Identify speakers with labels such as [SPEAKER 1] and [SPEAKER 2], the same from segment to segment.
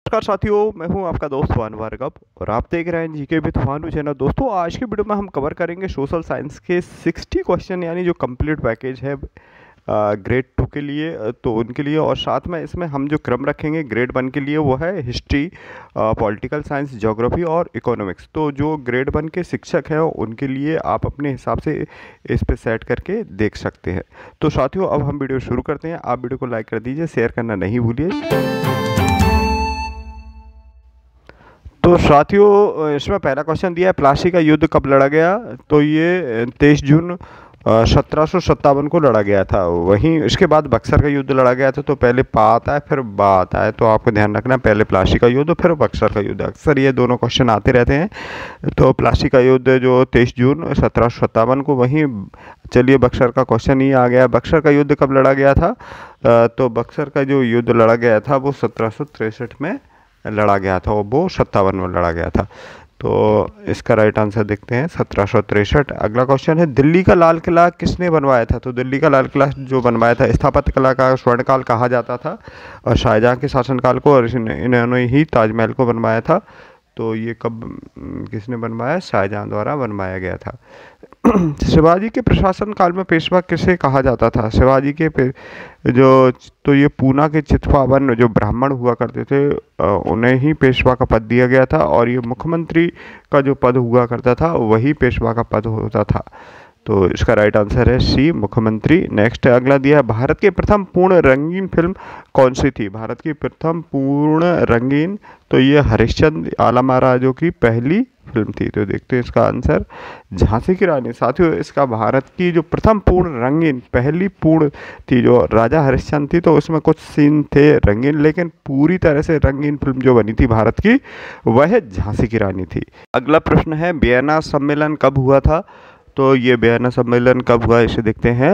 [SPEAKER 1] नमस्कार साथियों, मैं हूं आपका दोस्त भानु भार्गव और आप देख रहे हैं जीके विद भानु चैनल। दोस्तों, आज की वीडियो में हम कवर करेंगे सोशल साइंस के 60 क्वेश्चन, यानी जो कंप्लीट पैकेज है ग्रेड 2 के लिए, तो उनके लिए। और साथ में इसमें हम जो क्रम रखेंगे ग्रेड 1 के लिए वो है हिस्ट्री, पॉलिटिकल साइंस, ज्योग्राफी और इकोनॉमिक्स। तो जो ग्रेड 1 के शिक्षक हैं उनके लिए आप अपने हिसाब से इस पे सेट करके देख सकते हैं। तो साथियों, अब हम वीडियो शुरू करते हैं। आप वीडियो को लाइक कर दीजिए, शेयर करना नहीं भूलिए। तो साथियों, इसमें पहला क्वेश्चन दिया है, प्लासी का युद्ध कब लड़ा गया? तो ये 23 जून 1757 को लड़ा गया था। वहीं इसके बाद बक्सर का युद्ध लड़ा गया था। तो पहले पा आता है फिर बा आता है, तो आपको ध्यान रखना, पहले प्लासी का युद्ध फिर बक्सर का युद्ध। अक्सर ये दोनों क्वेश्चन आते रहते हैं। तो प्लासी का युद्ध जो 23 जून 1757 को, वहीं चलिए बक्सर का क्वेश्चन ही आ गया। बक्सर का युद्ध कब लड़ा गया था? तो बक्सर का जो युद्ध लड़ा गया था वो 1763 में लड़ा गया था, वो 57 में लड़ा गया था। तो इसका राइट आंसर देखते हैं 1763। अगला क्वेश्चन है, दिल्ली का लाल किला किसने बनवाया था? तो दिल्ली का लाल किला जो बनवाया था, स्थापत्य कला का स्वर्णकाल कहा जाता था और शाहजहां के शासनकाल को, और इन्होंने ही ताजमहल को बनवाया था। तो ये कब किसने बनवाया? शाहजहां द्वारा बनवाया गया था। शिवाजी के प्रशासन काल में पेशवा किसे कहा जाता था? शिवाजी के जो, तो ये पूना के चित्पावन जो ब्राह्मण हुआ करते थे उन्हें ही पेशवा का पद दिया गया था, और ये मुख्यमंत्री का जो पद हुआ करता था वही पेशवा का पद होता था। तो इसका राइट आंसर है सी, मुख्यमंत्री। नेक्स्ट अगला दिया है, भारत की प्रथम पूर्ण रंगीन फिल्म कौन सी थी? भारत की प्रथम पूर्ण रंगीन, तो ये हरिश्चंद्र आला महाराजों की पहली फिल्म थी। तो देखते हैं इसका आंसर, झांसी की रानी। साथियों, इसका भारत की जो प्रथम पूर्ण रंगीन पहली पूर्ण थी जो राजा हरिश्चंद्र थी, तो उसमें कुछ सीन थे रंगीन, लेकिन पूरी तरह से रंगीन फिल्म जो बनी थी भारत की वह झांसी की रानी थी। अगला प्रश्न है, वियना सम्मेलन कब हुआ था? तो ये वियना सम्मेलन कब हुआ, इसे देखते हैं।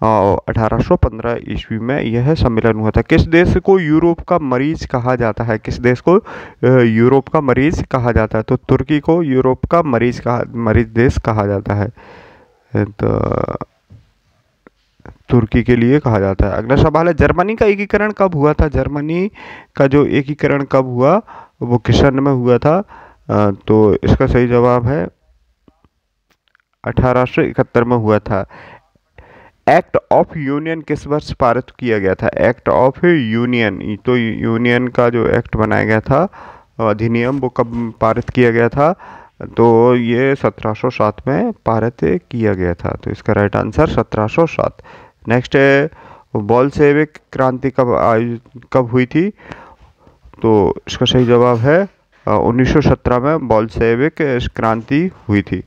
[SPEAKER 1] 1815 ईस्वी में यह सम्मेलन हुआ था। किस देश को यूरोप का मरीज कहा जाता है? किस देश को यूरोप का मरीज कहा जाता है? तो तुर्की को यूरोप का मरीज देश कहा जाता है। तो तुर्की के लिए कहा जाता है। अगला सवाल है, जर्मनी का एकीकरण कब हुआ था? जर्मनी का जो एकीकरण कब हुआ वो किस सन में हुआ था? तो इसका सही जवाब है 1871 में हुआ था। एक्ट ऑफ यूनियन किस वर्ष पारित किया गया था? एक्ट ऑफ यूनियन, तो यूनियन का जो एक्ट बनाया गया था, अधिनियम, वो कब पारित किया गया था? तो ये 1707 में पारित किया गया था। तो इसका राइट आंसर 1707। नेक्स्ट है, बोल्शेविक क्रांति कब हुई थी? तो इसका सही जवाब है 1917 में बोल्शेविक क्रांति हुई थी।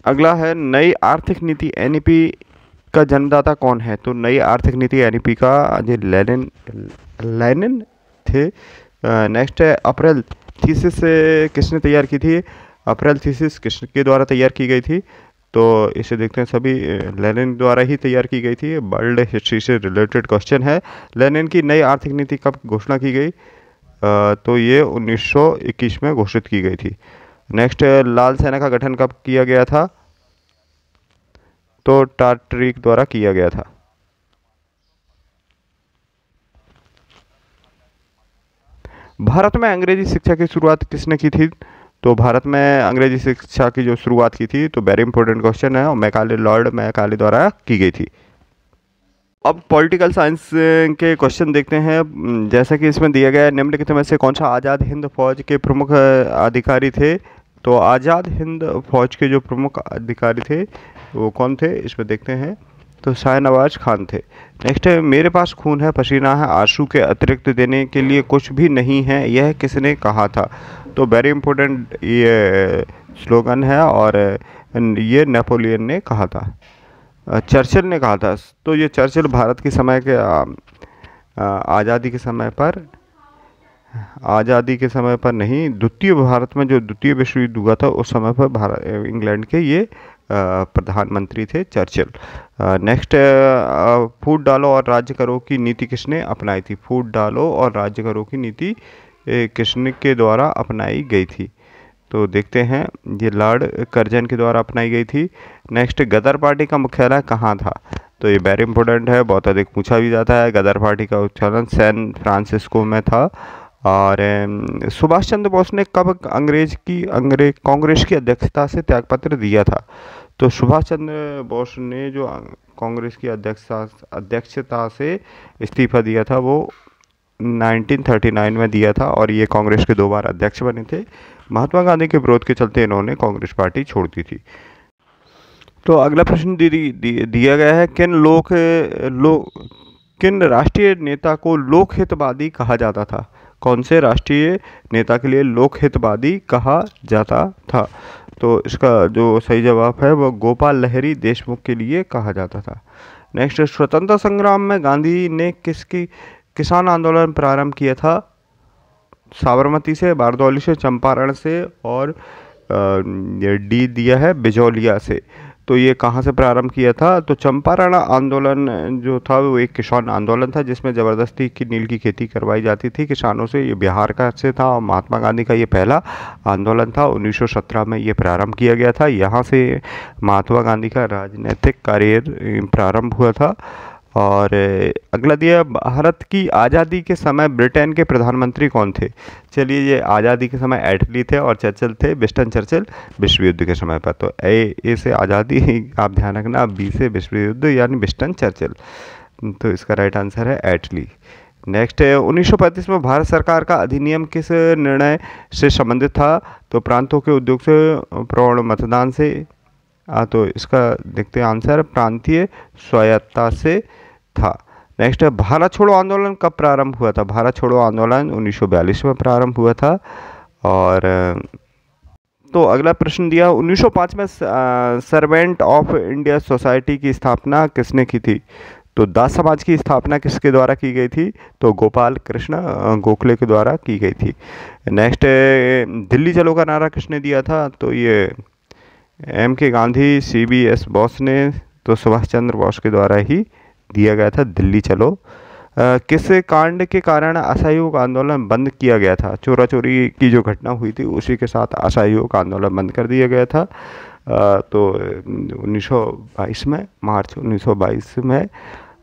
[SPEAKER 1] अगला है, नई आर्थिक नीति एनईपी का जन्मदाता कौन है? तो नई आर्थिक नीति एनईपी का जो लेनिन थे। नेक्स्ट है, अप्रैल थीसिस किसने तैयार की थी? अप्रैल थीसिस किसके द्वारा तैयार की गई थी? तो इसे देखते हैं, सभी लेनिन द्वारा ही तैयार की गई थी। वर्ल्ड हिस्ट्री से रिलेटेड क्वेश्चन है। लेनिन की नई आर्थिक नीति कब घोषणा की गई? तो ये 1921 में घोषित की गई थी। नेक्स्ट, लाल सेना का गठन कब किया गया था? तो टार्टरिक द्वारा किया गया था। भारत में अंग्रेजी शिक्षा की शुरुआत किसने की थी? तो भारत में अंग्रेजी शिक्षा की जो शुरुआत की थी, तो वेरी इंपॉर्टेंट क्वेश्चन है, और मैकाले, लॉर्ड मैकाले द्वारा की गई थी। अब पॉलिटिकल साइंस के क्वेश्चन देखते हैं। जैसा कि इसमें दिया गया है, निम्नलिखित में से कौन सा आज़ाद हिंद फौज के प्रमुख अधिकारी थे? तो आज़ाद हिंद फौज के जो प्रमुख अधिकारी थे वो कौन थे, इसमें देखते हैं। तो शाहनवाज खान थे। नेक्स्ट है, मेरे पास खून है पसीना है, आंसू के अतिरिक्त देने के लिए कुछ भी नहीं है, यह किसने कहा था? तो वेरी इंपॉर्टेंट ये स्लोगन है, और ये नेपोलियन ने कहा था, चर्चिल ने कहा था। तो ये चर्चिल भारत के समय के आज़ादी के समय पर नहीं, द्वितीय भारत में जो द्वितीय विश्व युद्ध हुआ था उस समय पर भारत इंग्लैंड के ये प्रधानमंत्री थे, चर्चिल। नेक्स्ट, फूट डालो और राज्य करो की नीति किसने अपनाई थी? फूट डालो और राज्य करो की नीति किसने के द्वारा अपनाई गई थी? तो देखते हैं, ये लॉर्ड कर्जन के द्वारा अपनाई गई थी। नेक्स्ट, गदर पार्टी का मुख्यालय कहाँ था? तो ये वेरी इंपॉर्टेंट है, बहुत अधिक पूछा भी जाता है। गदर पार्टी का उच्चारण सैन फ्रांसिस्को में था। और सुभाष चंद्र बोस ने कब अंग्रेज कांग्रेस की अध्यक्षता से त्यागपत्र दिया था? तो सुभाष चंद्र बोस ने जो कांग्रेस की अध्यक्षता से इस्तीफा दिया था वो 1939 में दिया था, और ये कांग्रेस के 2 बार अध्यक्ष बने थे। महात्मा गांधी के विरोध के चलते इन्होंने कांग्रेस पार्टी छोड़ दी थी। तो अगला प्रश्न दिया गया है, किन राष्ट्रीय नेता को लोकहितवादी कहा जाता था? कौन से राष्ट्रीय नेता के लिए लोकहितवादी कहा जाता था? तो इसका जो सही जवाब है वो गोपाल लहरी देशमुख के लिए कहा जाता था। नेक्स्ट, स्वतंत्रता संग्राम में गांधी ने किसकी किसान आंदोलन प्रारंभ किया था? साबरमती से, बारदौली से, चंपारण से, और ये डी दिया है बिजौलिया से। तो ये कहाँ से प्रारंभ किया था? तो चंपारण आंदोलन जो था वो एक किसान आंदोलन था जिसमें ज़बरदस्ती की नील की खेती करवाई जाती थी किसानों से। ये बिहार का से था और महात्मा गांधी का ये पहला आंदोलन था। 1917 में ये प्रारंभ किया गया था। यहाँ से महात्मा गांधी का राजनीतिक करियर प्रारंभ हुआ था। और अगला दिया, भारत की आज़ादी के समय ब्रिटेन के प्रधानमंत्री कौन थे? चलिए, ये आज़ादी के समय एटली थे और चर्चिल थे, विंस्टन चर्चिल विश्व युद्ध के समय पर। तो ए से आज़ादी आप ध्यान रखना, बी से विश्व युद्ध यानी विंस्टन चर्चिल। तो इसका राइट आंसर है एटली। नेक्स्ट है, 1935 में भारत सरकार का अधिनियम किस निर्णय से संबंधित था? तो प्रांतों के उद्योग से, प्रौढ़ मतदान से। तो इसका देखते हैं आंसर, प्रांतीय स्वायत्तता से था। नेक्स्ट है, भारत छोड़ो आंदोलन कब प्रारंभ हुआ था? भारत छोड़ो आंदोलन 1942 में प्रारंभ हुआ था। और तो अगला प्रश्न दिया, 1905 में सर्वेंट ऑफ इंडिया सोसाइटी की स्थापना किसने की थी? तो दास समाज की स्थापना किसके द्वारा की गई थी? तो गोपाल कृष्ण गोखले के द्वारा की गई थी। नेक्स्ट, दिल्ली चलो का नारा किसने दिया था? तो ये M.K. गांधी, CBS बोस ने, तो सुभाष चंद्र बोस के द्वारा ही दिया गया था दिल्ली चलो। किस कांड के कारण असहयोग आंदोलन बंद किया गया था? चोरा चोरी की जो घटना हुई थी उसी के साथ असहयोग आंदोलन बंद कर दिया गया था। तो 1922 में, मार्च 1922 में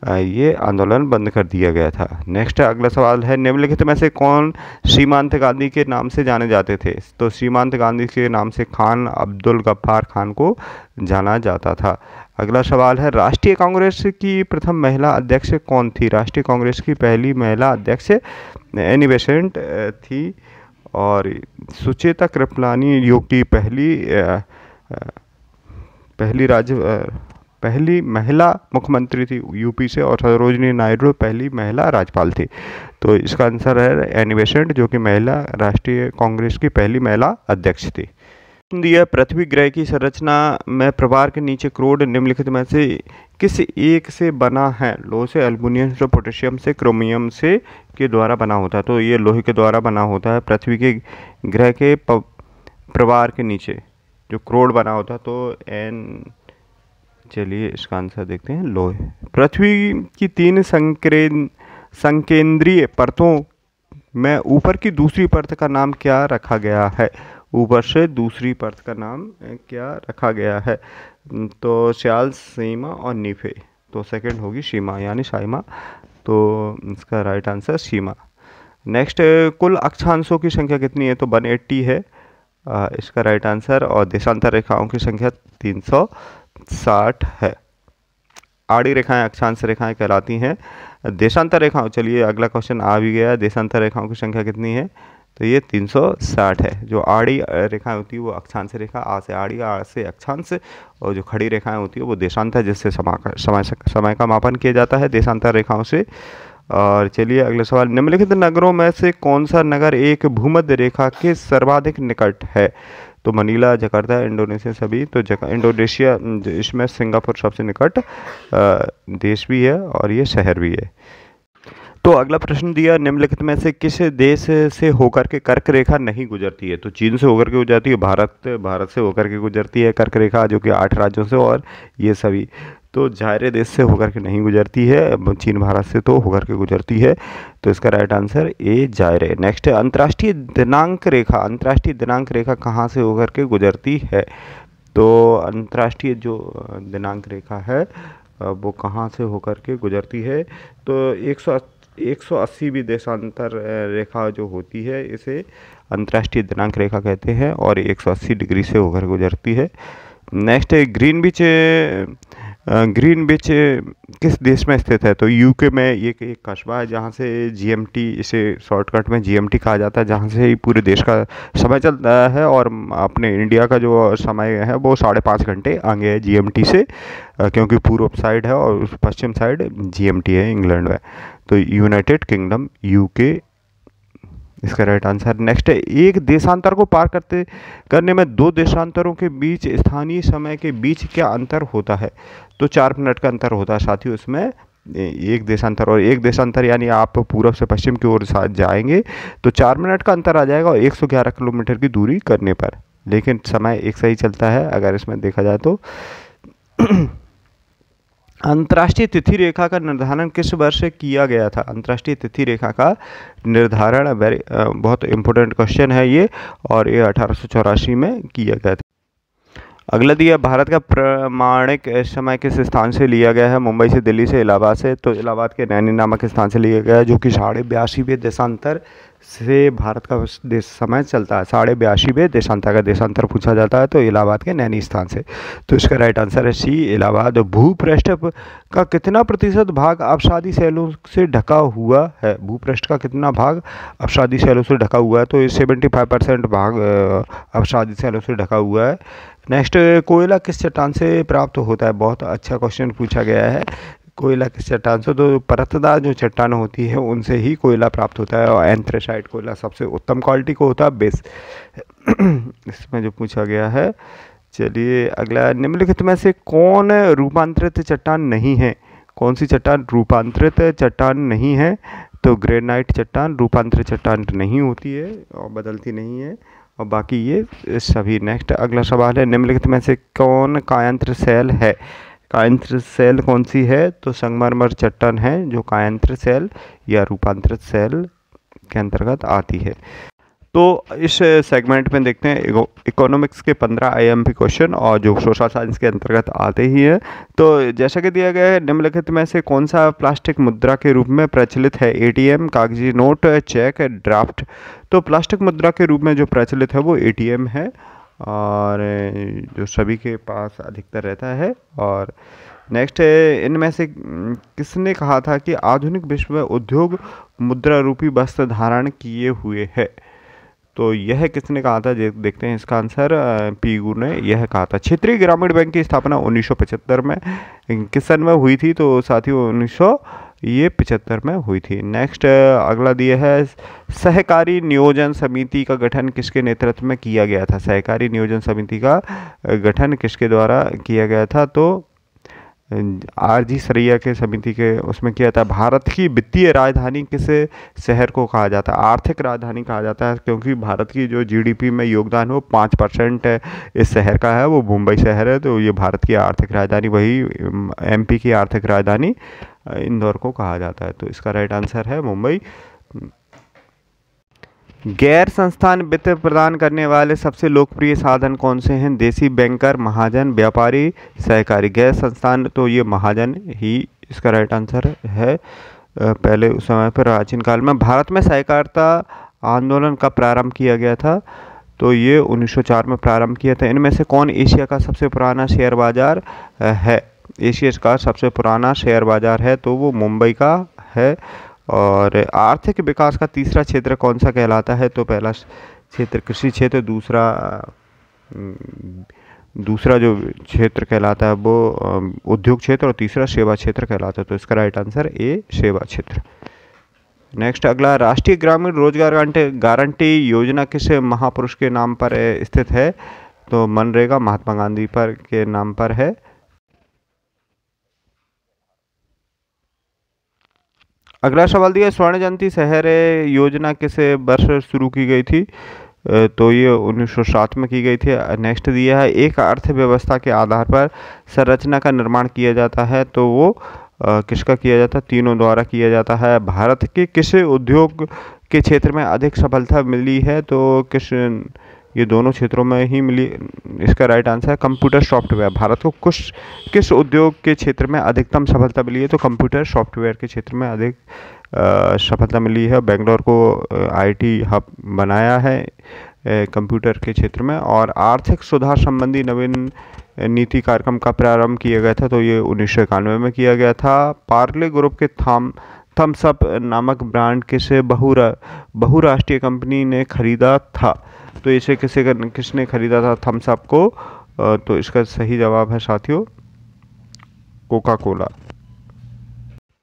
[SPEAKER 1] ये आंदोलन बंद कर दिया गया था। नेक्स्ट अगला सवाल है, निम्नलिखित में से कौन सीमांत गांधी के नाम से जाने जाते थे? तो सीमांत गांधी के नाम से खान अब्दुल गफ्फार खान को जाना जाता था। अगला सवाल है, राष्ट्रीय कांग्रेस की प्रथम महिला अध्यक्ष कौन थी? राष्ट्रीय कांग्रेस की पहली महिला अध्यक्ष एनी बेसेंट थी। और सुचेता कृपलानी जो कि पहली महिला मुख्यमंत्री थी यूपी से, और सरोजिनी नायडू पहली महिला राज्यपाल थी। तो इसका आंसर है एनी बेसेंट, जो कि महिला राष्ट्रीय कांग्रेस की पहली महिला अध्यक्ष थी। दिया, पृथ्वी ग्रह की संरचना में प्रभार के नीचे क्रोड निम्नलिखित में से किस एक से बना है? लोहे से, एल्युमिनियम से, पोटेशियम से, क्रोमियम से के द्वारा बना होता है। तो ये लोहे के द्वारा बना होता है। पृथ्वी के ग्रह के प्रभार के नीचे जो क्रोड बना होता है, तो चलिए इसका आंसर देखते हैं, लोहे। पृथ्वी की 3 संकेंद्रीय परतों में ऊपर की दूसरी परत का नाम क्या रखा गया है? ऊपर से दूसरी परत का नाम क्या रखा गया है? तो श्याल, सीमा और नीफे। तो सेकंड होगी सीमा यानी साइमा। तो इसका राइट आंसर सीमा। नेक्स्ट, कुल अक्षांशों की संख्या कितनी है? तो 180 है इसका राइट आंसर। और देशांतर रेखाओं की संख्या 360 है। आड़ी रेखाएं अक्षांश रेखाएं कहलाती हैं। देशांतर रेखाओं, चलिए अगला क्वेश्चन आ भी गया। देशांतर रेखाओं की संख्या कितनी है? तो ये 360 है। जो आड़ी रेखाएं होती है वो अक्षांश रेखा, आ से आड़ी, आ से अक्षांश, और जो खड़ी रेखाएं होती है वो देशांतर, जिससे समय का मापन किया जाता है देशांतर रेखाओं से। और चलिए अगला सवाल, निम्नलिखित नगरों में से कौन सा नगर एक भूमध्य रेखा के सर्वाधिक निकट है? तो मनीला, जकार्ता, इंडोनेशिया सभी। तो इंडोनेशिया, इसमें सिंगापुर सबसे निकट देश भी है और ये शहर भी है। तो अगला प्रश्न दिया, निम्नलिखित में से किस देश से होकर के कर्क रेखा नहीं गुजरती है? तो चीन से होकर के गुजरती है, भारत से होकर के गुजरती है कर्क रेखा, जो कि 8 राज्यों से, और ये सभी। तो जायरे देश से होकर के नहीं गुजरती है, चीन भारत से तो होकर के गुजरती है। तो इसका राइट आंसर ए जायरे। नेक्स्ट है, अंतर्राष्ट्रीय दिनांक रेखा कहाँ से होकर के गुजरती है? तो अंतर्राष्ट्रीय जो दिनांक रेखा है वो कहाँ से होकर के गुजरती है? तो 180वीं देशांतर रेखा जो होती है इसे अंतर्राष्ट्रीय दिनांक रेखा कहते हैं और 180 डिग्री से होकर गुजरती है। नेक्स्ट है ग्रीनविच। ग्रीनविच किस देश में स्थित है? तो यूके में ये एक कस्बा है जहाँ से जीएमटी, इसे शॉर्टकट में जीएमटी कहा जाता है, जहाँ से ही पूरे देश का समय चलता है और अपने इंडिया का जो समय है वो 5.5 घंटे आगे है जीएमटी से, क्योंकि पूर्व साइड है और पश्चिम साइड जीएमटी है इंग्लैंड में। तो यूनाइटेड किंगडम, यूके इसका राइट आंसर। नेक्स्ट है एक देशांतर को पार करने में दो देशांतरों के बीच स्थानीय समय के बीच क्या अंतर होता है? तो 4 मिनट का अंतर होता है साथियों इसमें। एक देशांतर और एक देशांतर यानी आप पूर्व से पश्चिम की ओर जाएंगे तो 4 मिनट का अंतर आ जाएगा 111 किलोमीटर की दूरी करने पर, लेकिन समय एक सही चलता है अगर इसमें देखा जाए तो। अंतर्राष्ट्रीय तिथि रेखा का निर्धारण किस वर्ष से किया गया था? अंतर्राष्ट्रीय तिथि रेखा का निर्धारण बहुत इंपॉर्टेंट क्वेश्चन है ये, और ये 1884 में किया गया था। अगला दिया भारत का प्रामाणिक समय किस स्थान से लिया गया है? मुंबई से, दिल्ली से, इलाहाबाद से। तो इलाहाबाद के नैनी नामक स्थान से लिया गया है, जो कि 82.5वें देशांतर से भारत का देश समय चलता है। 82.5वें देशांतर का देशांतर पूछा जाता है तो इलाहाबाद के नैनी स्थान से। तो इसका राइट आंसर है सी, इलाहाबाद। भूपृष्ठ का कितना प्रतिशत भाग अपसादी शैलों से ढका हुआ है? भूपृष्ठ का कितना भाग अपसादी शैलों से ढका हुआ है? तो ये 75% भाग अपसादी शैलों से ढका हुआ है। नेक्स्ट, कोयला किस चट्टान से प्राप्त होता है? बहुत अच्छा क्वेश्चन पूछा गया है। कोयला किस चट्टान से? तो परतदार जो चट्टान होती है उनसे ही कोयला प्राप्त होता है, और एंथ्रेसाइट कोयला सबसे उत्तम क्वालिटी को होता है, बेस। इसमें जो पूछा गया है। चलिए अगला, निम्नलिखित में से कौन रूपांतरित चट्टान नहीं है? कौन सी चट्टान रूपांतरित चट्टान नहीं है? तो ग्रेनाइट चट्टान रूपांतरित चट्टान नहीं होती है और बदलती नहीं है, और बाकी ये सभी। नेक्स्ट अगला सवाल है, निम्नलिखित में से कौन कायांत्र सेल है? कायांत्र सेल कौन सी है? तो संगमरमर चट्टान है जो कायांत्र सेल या रूपांतरित सेल के अंतर्गत आती है। तो इस सेगमेंट में देखते हैं इकोनॉमिक्स के 15 IMP क्वेश्चन और जो सोशल साइंस के अंतर्गत आते ही हैं। तो जैसा कि दिया गया है, निम्नलिखित में से कौन सा प्लास्टिक मुद्रा के रूप में प्रचलित है? ATM, कागजी नोट, चेक, ड्राफ्ट। तो प्लास्टिक मुद्रा के रूप में जो प्रचलित है वो ATM है, और जो सभी के पास अधिकतर रहता है। और नेक्स्ट है, इनमें से किसने कहा था कि आधुनिक विश्व में उद्योग मुद्रा रूपी वस्त्र धारण किए हुए है? तो यह किसने कहा था? देखते हैं इसका आंसर। पीगू ने यह कहा था। क्षेत्रीय ग्रामीण बैंक की स्थापना 1975 में किस सन में हुई थी? तो साथियों 1975 में हुई थी। नेक्स्ट अगला दिया है, सहकारी नियोजन समिति का गठन किसके नेतृत्व में किया गया था? सहकारी नियोजन समिति का गठन किसके द्वारा किया गया था? तो RG सरैया के समिति के उसमें किया था। भारत की वित्तीय राजधानी किस शहर को कहा जाता है? आर्थिक राजधानी कहा जाता है, क्योंकि भारत की जो GDP में योगदान है वो 5% इस शहर का है, वो मुंबई शहर है। तो ये भारत की आर्थिक राजधानी, वही MP की आर्थिक राजधानी इंदौर को कहा जाता है। तो इसका राइट आंसर है मुंबई। गैर संस्थान वित्त प्रदान करने वाले सबसे लोकप्रिय साधन कौन से हैं? देसी, बैंकर, महाजन, व्यापारी, सहकारी। गैर संस्थान, तो ये महाजन ही इसका राइट आंसर है। पहले उस समय पर प्राचीन काल में भारत में सहकारिता आंदोलन का प्रारंभ किया गया था? तो ये 1904 में प्रारंभ किया था। इनमें से कौन एशिया का सबसे पुराना शेयर बाजार है? एशिया का सबसे पुराना शेयर बाजार है तो वो मुंबई का है। और आर्थिक विकास का तीसरा क्षेत्र कौन सा कहलाता है? तो पहला क्षेत्र कृषि क्षेत्र, दूसरा जो क्षेत्र कहलाता है वो उद्योग क्षेत्र, और तीसरा सेवा क्षेत्र कहलाता है। तो इसका राइट आंसर ए, सेवा क्षेत्र। नेक्स्ट अगला, राष्ट्रीय ग्रामीण रोजगार गारंटी योजना किस महापुरुष के नाम पर स्थित है? तो मनरेगा महात्मा गांधी पर के नाम पर है। अगला सवाल दिया, स्वर्ण जयंती शहर योजना किस वर्ष शुरू की गई थी? तो ये 1907 में की गई थी। नेक्स्ट दिया है, एक अर्थव्यवस्था के आधार पर संरचना का निर्माण किया जाता है तो वो किसका किया जाता है? तीनों द्वारा किया जाता है। भारत के किस उद्योग के क्षेत्र में अधिक सफलता मिली है? तो किस ये दोनों क्षेत्रों में ही मिली। इसका राइट आंसर है कंप्यूटर सॉफ्टवेयर। भारत को किस उद्योग के क्षेत्र में अधिकतम सफलता मिली है? तो कंप्यूटर सॉफ्टवेयर के क्षेत्र में अधिक सफलता मिली है। बेंगलोर को आईटी हब बनाया है कंप्यूटर के क्षेत्र में। और आर्थिक सुधार संबंधी नवीन नीति कार्यक्रम का प्रारंभ किया गया था, तो ये 1991 में किया गया था। पार्ले ग्रुप के थम्स अप नामक ब्रांड किसे बहुराष्ट्रीय कंपनी ने खरीदा था? तो इसे किसने खरीदा था थम्स अप को? तो इसका सही जवाब है साथियों कोका कोला।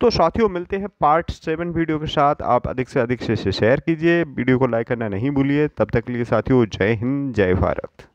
[SPEAKER 1] तो साथियों मिलते हैं पार्ट 7 वीडियो के साथ। आप अधिक से अधिक से शेयर कीजिए, वीडियो को लाइक करना नहीं भूलिए। तब तक के लिए साथियों जय हिंद जय भारत।